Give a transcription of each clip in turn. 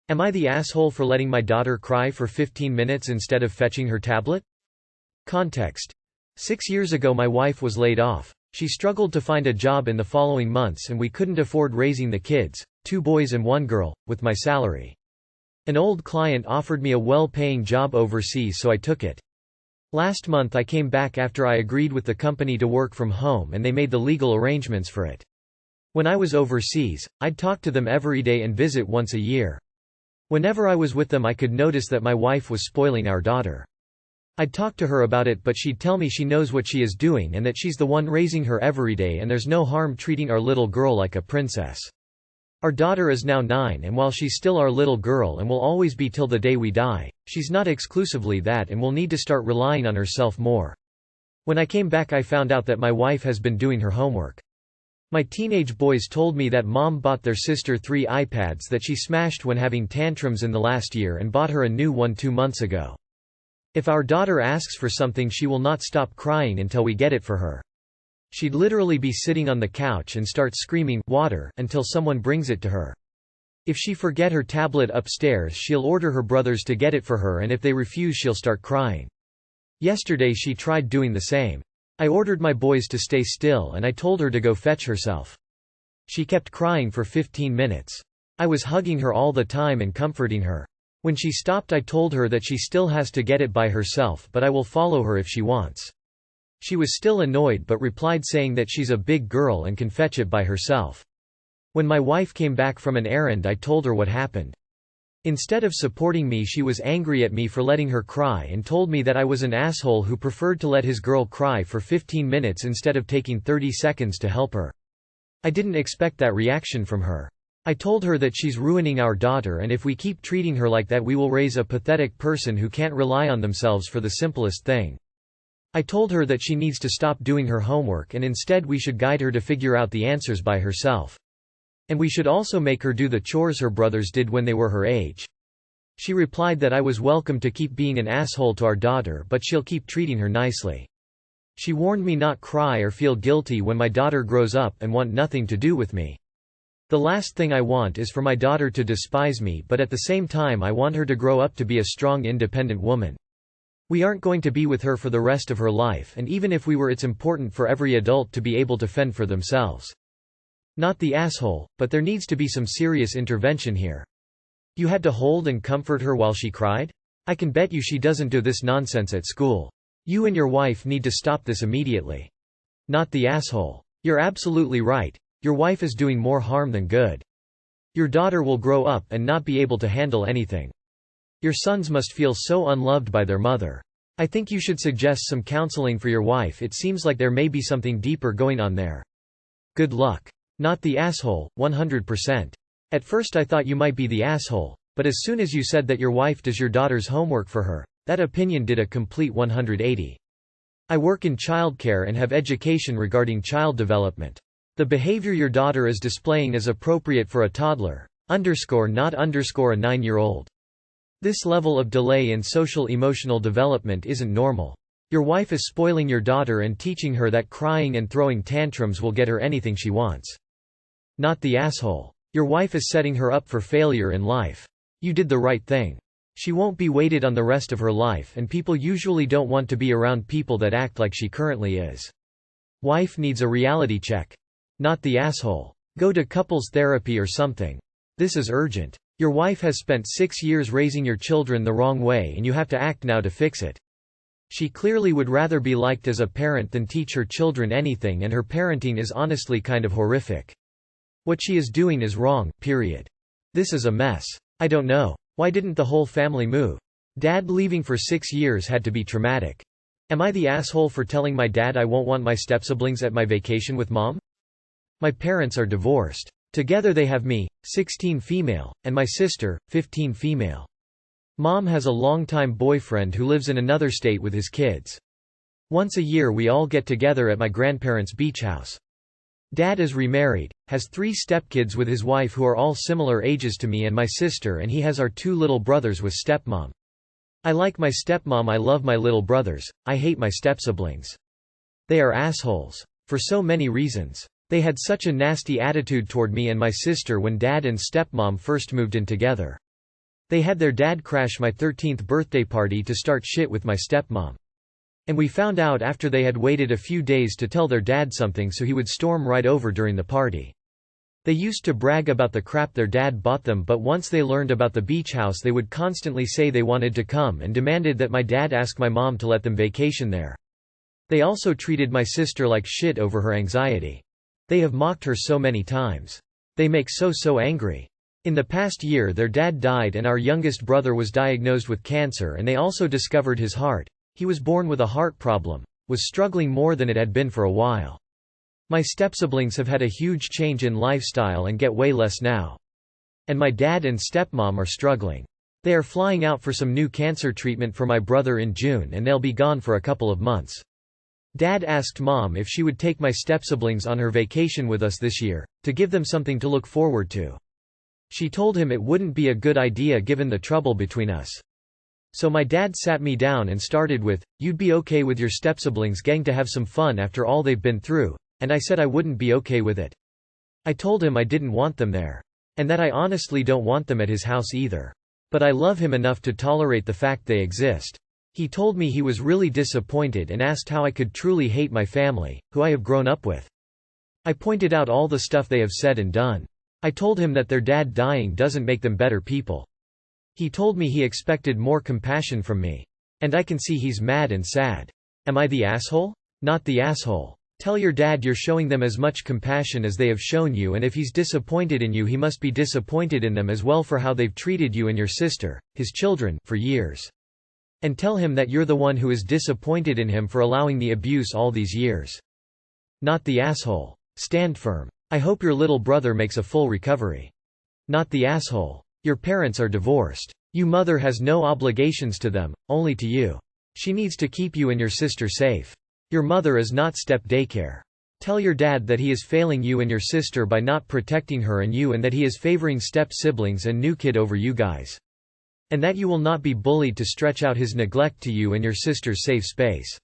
Am I the asshole for letting my daughter cry for 15 minutes instead of fetching her tablet? Context. 6 years ago my wife was laid off. She struggled to find a job in the following months and we couldn't afford raising the kids, 2 boys and 1 girl, with my salary. An old client offered me a well-paying job overseas so I took it. Last month I came back after I agreed with the company to work from home and they made the legal arrangements for it. When I was overseas, I'd talk to them every day and visit once a year. Whenever I was with them I could notice that my wife was spoiling our daughter. I'd talk to her about it but she'd tell me she knows what she is doing and that she's the one raising her every day and there's no harm treating our little girl like a princess. Our daughter is now 9 and while she's still our little girl and will always be till the day we die, she's not exclusively that and will need to start relying on herself more. When I came back I found out that my wife has been doing her homework. My teenage boys told me that mom bought their sister 3 iPads that she smashed when having tantrums in the last year and bought her a new one 2 months ago. If our daughter asks for something she will not stop crying until we get it for her. She'd literally be sitting on the couch and start screaming, "Water," until someone brings it to her. If she forget her tablet upstairs she'll order her brothers to get it for her and if they refuse she'll start crying. Yesterday she tried doing the same. I ordered my boys to stay still and I told her to go fetch herself. She kept crying for 15 minutes. I was hugging her all the time and comforting her. When she stopped I told her that she still has to get it by herself but I will follow her if she wants. She was still annoyed but replied saying that she's a big girl and can fetch it by herself. When my wife came back from an errand I told her what happened. Instead of supporting me she was angry at me for letting her cry and told me that I was an asshole who preferred to let his girl cry for 15 minutes instead of taking 30 seconds to help her. I didn't expect that reaction from her. I told her that she's ruining our daughter and if we keep treating her like that we will raise a pathetic person who can't rely on themselves for the simplest thing. I told her that she needs to stop doing her homework and instead we should guide her to figure out the answers by herself. And we should also make her do the chores her brothers did when they were her age. She replied that I was welcome to keep being an asshole to our daughter but she'll keep treating her nicely. She warned me not cry or feel guilty when my daughter grows up and want nothing to do with me. The last thing I want is for my daughter to despise me but at the same time I want her to grow up to be a strong independent woman. We aren't going to be with her for the rest of her life and even if we were it's important for every adult to be able to fend for themselves. Not the asshole, but there needs to be some serious intervention here. You had to hold and comfort her while she cried? I can bet you she doesn't do this nonsense at school. You and your wife need to stop this immediately. Not the asshole. You're absolutely right. Your wife is doing more harm than good. Your daughter will grow up and not be able to handle anything. Your sons must feel so unloved by their mother. I think you should suggest some counseling for your wife. It seems like there may be something deeper going on there. Good luck. Not the asshole, 100%. At first I thought you might be the asshole, but as soon as you said that your wife does your daughter's homework for her, that opinion did a complete 180. I work in childcare and have education regarding child development. The behavior your daughter is displaying is appropriate for a toddler, not a 9-year-old. This level of delay in social emotional development isn't normal. Your wife is spoiling your daughter and teaching her that crying and throwing tantrums will get her anything she wants. Not the asshole. Your wife is setting her up for failure in life. You did the right thing. She won't be waited on the rest of her life and people usually don't want to be around people that act like she currently is. Wife needs a reality check. Not the asshole. Go to couples therapy or something. This is urgent. Your wife has spent 6 years raising your children the wrong way and you have to act now to fix it. She clearly would rather be liked as a parent than teach her children anything and her parenting is honestly kind of horrific. What she is doing is wrong, period. This is a mess. I don't know. Why didn't the whole family move? Dad leaving for 6 years had to be traumatic. Am I the asshole for telling my dad I won't want my stepsiblings at my vacation with mom? My parents are divorced. Together they have me, 16 female, and my sister, 15 female. Mom has a longtime boyfriend who lives in another state with his kids. Once a year we all get together at my grandparents' beach house. Dad is remarried, has 3 stepkids with his wife who are all similar ages to me and my sister and he has our 2 little brothers with stepmom. I like my stepmom, I love my little brothers, I hate my stepsiblings. They are assholes. For so many reasons. They had such a nasty attitude toward me and my sister when Dad and stepmom first moved in together. They had their dad crash my 13th birthday party to start shit with my stepmom. And we found out after they had waited a few days to tell their dad something so he would storm right over during the party. They used to brag about the crap their dad bought them, but once they learned about the beach house they would constantly say they wanted to come and demanded that my dad ask my mom to let them vacation there. They also treated my sister like shit over her anxiety. They have mocked her so many times. They make so angry. In the past year their dad died and our youngest brother was diagnosed with cancer and they also discovered his heart. He was born with a heart problem, was struggling more than it had been for a while. My stepsiblings have had a huge change in lifestyle and get way less now. And my dad and stepmom are struggling. They are flying out for some new cancer treatment for my brother in June and they'll be gone for a couple of months. Dad asked Mom if she would take my stepsiblings on her vacation with us this year, to give them something to look forward to. She told him it wouldn't be a good idea given the trouble between us. So my dad sat me down and started with, "You'd be okay with your stepsiblings getting to have some fun after all they've been through," and I said I wouldn't be okay with it. I told him I didn't want them there. And that I honestly don't want them at his house either. But I love him enough to tolerate the fact they exist. He told me he was really disappointed and asked how I could truly hate my family, who I have grown up with. I pointed out all the stuff they have said and done. I told him that their dad dying doesn't make them better people. He told me he expected more compassion from me. And I can see he's mad and sad. Am I the asshole? Not the asshole. Tell your dad you're showing them as much compassion as they have shown you, and if he's disappointed in you he must be disappointed in them as well for how they've treated you and your sister, his children, for years. And tell him that you're the one who is disappointed in him for allowing the abuse all these years. Not the asshole. Stand firm. I hope your little brother makes a full recovery. Not the asshole. Your parents are divorced. Your mother has no obligations to them, only to you. She needs to keep you and your sister safe. Your mother is not step daycare. Tell your dad that he is failing you and your sister by not protecting her and you, and that he is favoring step siblings and new kid over you guys. And that you will not be bullied to stretch out his neglect to you and your sister's safe space.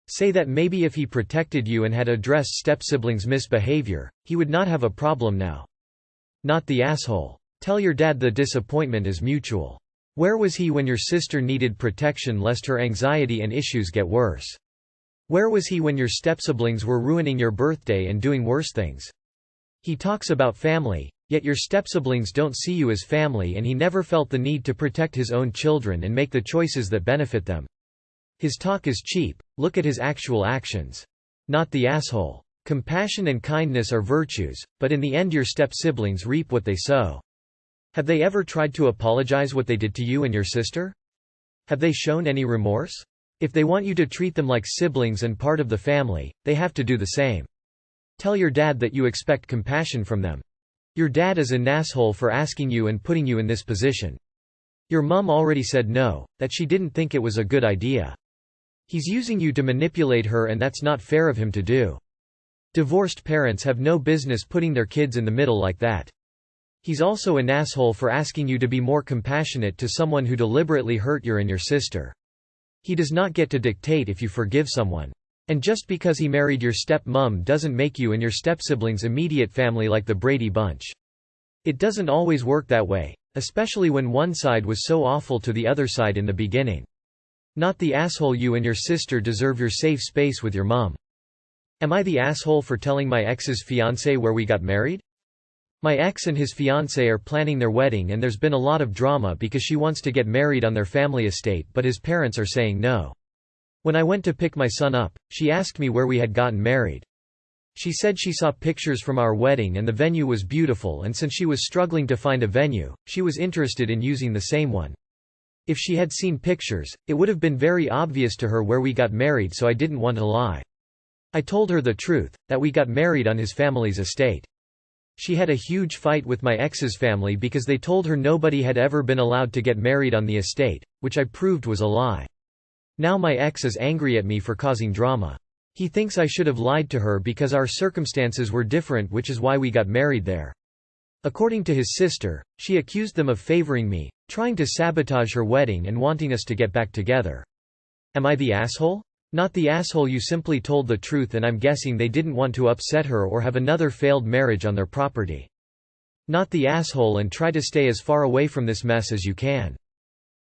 Say that maybe if he protected you and had addressed step-siblings' misbehavior, he would not have a problem now. Not the asshole. Tell your dad the disappointment is mutual. Where was he when your sister needed protection lest her anxiety and issues get worse? Where was he when your step-siblings were ruining your birthday and doing worse things? He talks about family, yet your step-siblings don't see you as family, and he never felt the need to protect his own children and make the choices that benefit them. His talk is cheap, look at his actual actions. Not the asshole. Compassion and kindness are virtues, but in the end your step-siblings reap what they sow. Have they ever tried to apologize what they did to you and your sister? Have they shown any remorse? If they want you to treat them like siblings and part of the family, they have to do the same. Tell your dad that you expect compassion from them. Your dad is an asshole for asking you and putting you in this position. Your mom already said no, that she didn't think it was a good idea. He's using you to manipulate her, and that's not fair of him to do. Divorced parents have no business putting their kids in the middle like that. He's also an asshole for asking you to be more compassionate to someone who deliberately hurt you and your sister. He does not get to dictate if you forgive someone. And just because he married your step-mom doesn't make you and your step-siblings immediate family like the Brady Bunch. It doesn't always work that way, especially when one side was so awful to the other side in the beginning. Not the asshole. You and your sister deserve your safe space with your mom. Am I the asshole for telling my ex's fiancé where we got married? My ex and his fiancé are planning their wedding, and there's been a lot of drama because she wants to get married on their family estate, but his parents are saying no. When I went to pick my son up, she asked me where we had gotten married. She said she saw pictures from our wedding and the venue was beautiful, and since she was struggling to find a venue, she was interested in using the same one. If she had seen pictures, it would have been very obvious to her where we got married, so I didn't want to lie. I told her the truth, that we got married on his family's estate. She had a huge fight with my ex's family because they told her nobody had ever been allowed to get married on the estate, which I proved was a lie. Now my ex is angry at me for causing drama. He thinks I should have lied to her because our circumstances were different, which is why we got married there. According to his sister, she accused them of favoring me, trying to sabotage her wedding and wanting us to get back together. Am I the asshole? Not the asshole. You simply told the truth, and I'm guessing they didn't want to upset her or have another failed marriage on their property. Not the asshole, and try to stay as far away from this mess as you can.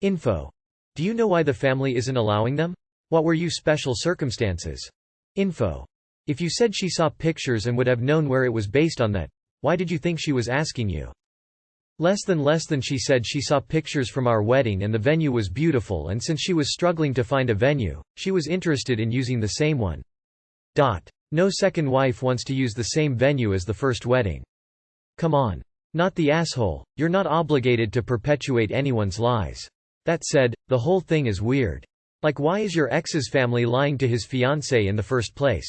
Info. Do you know why the family isn't allowing them? What were your special circumstances? Info. If you said she saw pictures and would have known where it was based on that, why did you think she was asking you? Less than she said she saw pictures from our wedding and the venue was beautiful, and since she was struggling to find a venue, she was interested in using the same one. No second wife wants to use the same venue as the first wedding. Come on. Not the asshole, you're not obligated to perpetuate anyone's lies. That said, the whole thing is weird. Like, why is your ex's family lying to his fiancée in the first place?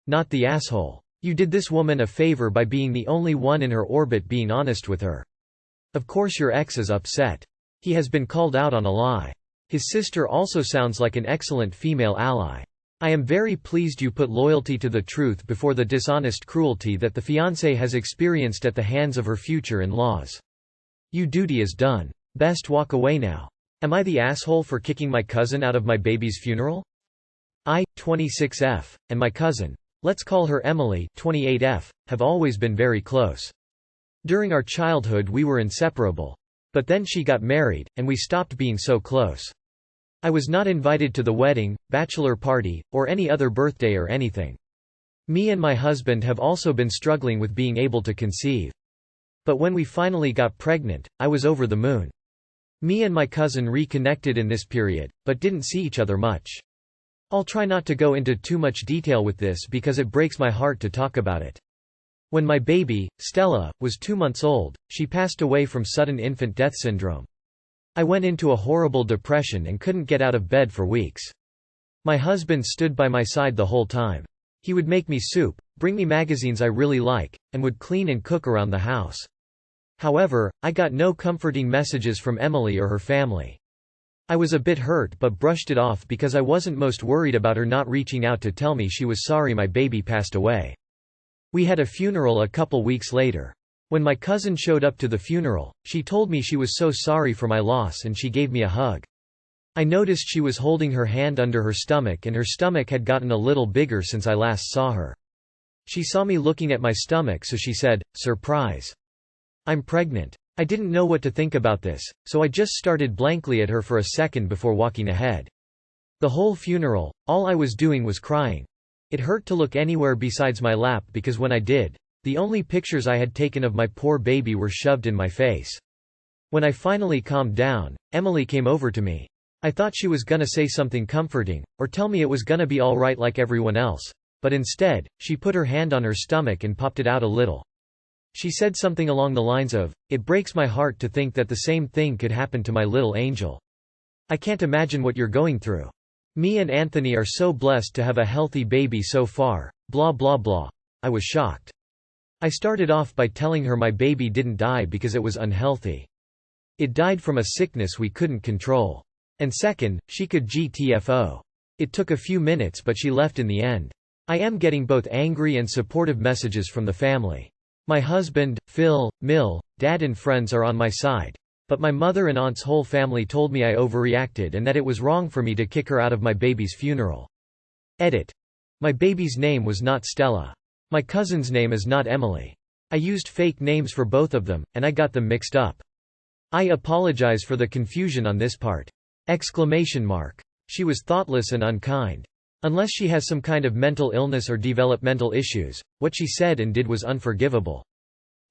Not the asshole. You did this woman a favor by being the only one in her orbit being honest with her. Of course your ex is upset. He has been called out on a lie. His sister also sounds like an excellent female ally. I am very pleased you put loyalty to the truth before the dishonest cruelty that the fiancé has experienced at the hands of her future in-laws. Your duty is done. Best walk away now. Am I the asshole for kicking my cousin out of my baby's funeral? I, 26F, and my cousin, let's call her Emily, 28F, have always been very close. During our childhood we were inseparable. But then she got married, and we stopped being so close. I was not invited to the wedding, bachelor party, or any other birthday or anything. Me and my husband have also been struggling with being able to conceive. But when we finally got pregnant, I was over the moon. Me and my cousin reconnected in this period, but didn't see each other much. I'll try not to go into too much detail with this because it breaks my heart to talk about it. When my baby, Stella, was 2 months old, she passed away from sudden infant death syndrome. I went into a horrible depression and couldn't get out of bed for weeks. My husband stood by my side the whole time. He would make me soup, bring me magazines I really like, and would clean and cook around the house. However, I got no comforting messages from Emily or her family. I was a bit hurt but brushed it off because I wasn't most worried about her not reaching out to tell me she was sorry my baby passed away. We had a funeral a couple weeks later. When my cousin showed up to the funeral, she told me she was so sorry for my loss and she gave me a hug. I noticed she was holding her hand under her stomach and her stomach had gotten a little bigger since I last saw her. She saw me looking at my stomach, so she said, "Surprise. I'm pregnant." I didn't know what to think about this, so I just started blankly at her for a second before walking ahead. The whole funeral, all I was doing was crying. It hurt to look anywhere besides my lap because when I did, the only pictures I had taken of my poor baby were shoved in my face. When I finally calmed down, Emily came over to me. I thought she was gonna say something comforting, or tell me it was gonna be alright like everyone else, but instead, she put her hand on her stomach and popped it out a little. She said something along the lines of, "It breaks my heart to think that the same thing could happen to my little angel. I can't imagine what you're going through. Me and Anthony are so blessed to have a healthy baby so far, blah blah blah." I was shocked. I started off by telling her my baby didn't die because it was unhealthy. It died from a sickness we couldn't control. And second, she could GTFO. It took a few minutes but she left in the end. I am getting both angry and supportive messages from the family. My husband, Phil, Mill, Dad and friends are on my side. But my mother and aunt's whole family told me I overreacted and that it was wrong for me to kick her out of my baby's funeral. Edit. My baby's name was not Stella. My cousin's name is not Emily. I used fake names for both of them, and I got them mixed up. I apologize for the confusion on this part. ! She was thoughtless and unkind. Unless she has some kind of mental illness or developmental issues, what she said and did was unforgivable.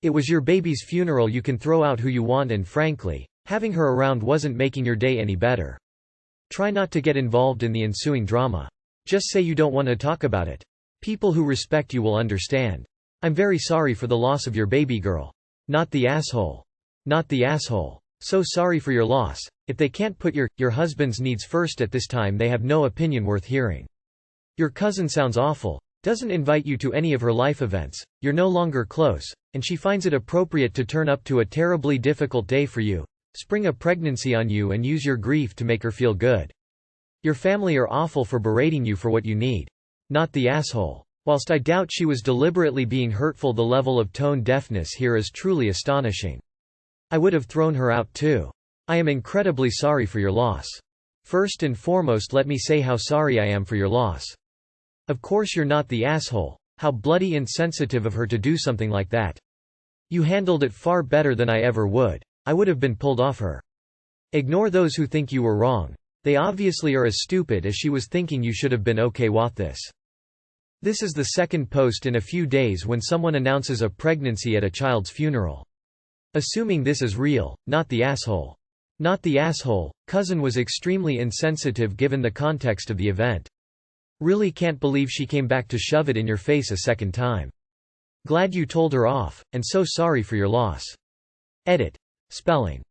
It was your baby's funeral, you can throw out who you want, and frankly, having her around wasn't making your day any better. Try not to get involved in the ensuing drama. Just say you don't want to talk about it. People who respect you will understand. I'm very sorry for the loss of your baby girl. Not the asshole. Not the asshole. So sorry for your loss. If they can't put your husband's needs first at this time, they have no opinion worth hearing. Your cousin sounds awful. Doesn't invite you to any of her life events, you're no longer close, and she finds it appropriate to turn up to a terribly difficult day for you, spring a pregnancy on you and use your grief to make her feel good. Your family are awful for berating you for what you need. Not the asshole. Whilst I doubt she was deliberately being hurtful, the level of tone deafness here is truly astonishing. I would have thrown her out too. I am incredibly sorry for your loss. First and foremost, let me say how sorry I am for your loss. Of course you're not the asshole. How bloody insensitive of her to do something like that. You handled it far better than I ever would. I would have been pulled off her. Ignore those who think you were wrong. They obviously are as stupid as she was thinking you should have been. Okay, what this? This is the second post in a few days when someone announces a pregnancy at a child's funeral. Assuming this is real, not the asshole. Not the asshole, cousin was extremely insensitive given the context of the event. Really can't believe she came back to shove it in your face a second time. Glad you told her off, and so sorry for your loss. Edit. Spelling